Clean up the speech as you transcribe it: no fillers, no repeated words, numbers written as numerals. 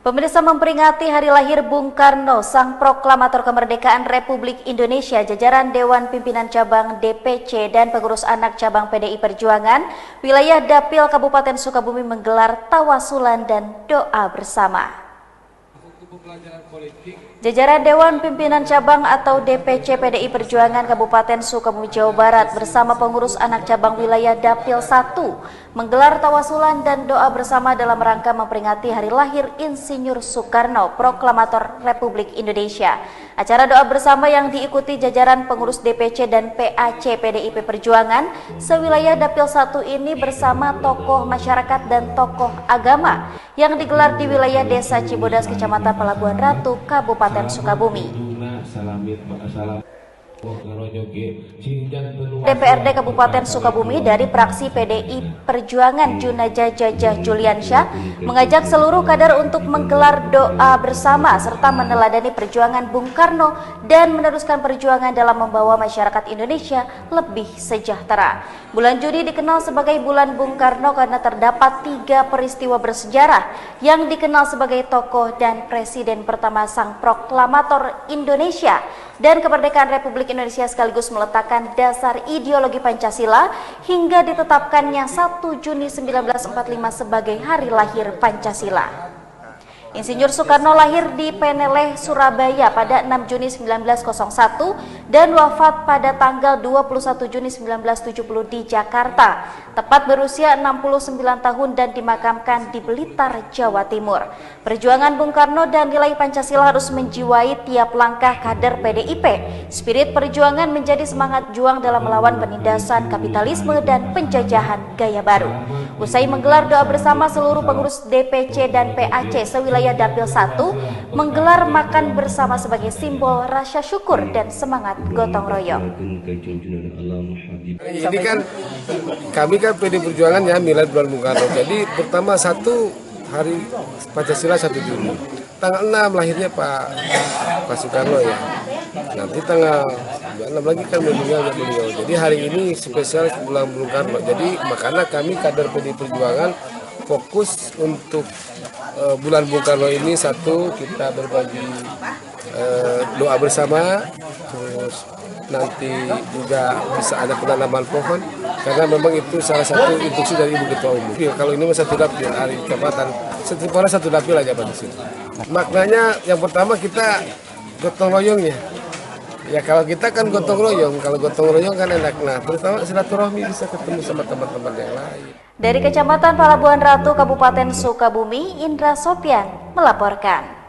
Pemirsa, memperingati hari lahir Bung Karno, sang proklamator kemerdekaan Republik Indonesia, jajaran Dewan Pimpinan Cabang DPC dan pengurus anak cabang PDI Perjuangan, wilayah Dapil Kabupaten Sukabumi menggelar tawasulan dan doa bersama. Jajaran Dewan Pimpinan Cabang atau DPC PDI Perjuangan Kabupaten Sukabumi, Jawa Barat bersama pengurus anak cabang wilayah Dapil 1 menggelar tawasulan dan doa bersama dalam rangka memperingati hari lahir Insinyur Soekarno, proklamator Republik Indonesia. Acara doa bersama yang diikuti jajaran pengurus DPC dan PAC PDIP Perjuangan sewilayah Dapil 1 ini bersama tokoh masyarakat dan tokoh agama yang digelar di wilayah Desa Cibodas, Kecamatan Pelabuhan Ratu, Kabupaten Sukabumi. DPRD Kabupaten Sukabumi dari fraksi PDI Perjuangan Junaja Jajah Juliansyah mengajak seluruh kader untuk menggelar doa bersama serta meneladani perjuangan Bung Karno dan meneruskan perjuangan dalam membawa masyarakat Indonesia lebih sejahtera. Bulan Juni dikenal sebagai bulan Bung Karno karena terdapat 3 peristiwa bersejarah yang dikenal sebagai tokoh dan presiden pertama sang proklamator Indonesia dan kemerdekaan Republik Indonesia sekaligus meletakkan dasar ideologi Pancasila hingga ditetapkannya 1 Juni 1945 sebagai hari lahir Pancasila. Insinyur Soekarno lahir di Peneleh, Surabaya pada 6 Juni 1901 dan wafat pada tanggal 21 Juni 1970 di Jakarta, tepat berusia 69 tahun dan dimakamkan di Blitar, Jawa Timur. Perjuangan Bung Karno dan nilai Pancasila harus menjiwai tiap langkah kader PDIP. Spirit perjuangan menjadi semangat juang dalam melawan penindasan kapitalisme dan penjajahan gaya baru. Usai menggelar doa bersama, seluruh pengurus DPC dan PAC sewilayah Dapil 1 menggelar makan bersama sebagai simbol rasa syukur dan semangat gotong royong. Ini kan kami kan PDI Perjuangan ya milad bulan Bung Karno. Jadi pertama 1 hari Pancasila 1 Juni. Tanggal 6 lahirnya Pak Soekarno ya. Nanti tanggal 6 lagi kan meninggalnya beliau. Jadi hari ini spesial bulan Bung Karno. Jadi makanya kami kader PDI Perjuangan fokus untuk bulan Bung Karno ini kita berbagi doa bersama, terus nanti juga bisa ada penanaman pohon karena memang itu salah satu instruksi dari Ibu Ketua Umum. Kalau ini satu dapil hari Kabupaten, setiap orang satu dapil aja Pak di sini. Maknanya yang pertama kita gotong royongnya. Ya kalau kita kan gotong royong, kalau gotong royong kan enak. Nah, terutama silaturahmi bisa ketemu sama teman-teman yang lain. Dari Kecamatan Pelabuhan Ratu, Kabupaten Sukabumi, Indra Sopyan melaporkan.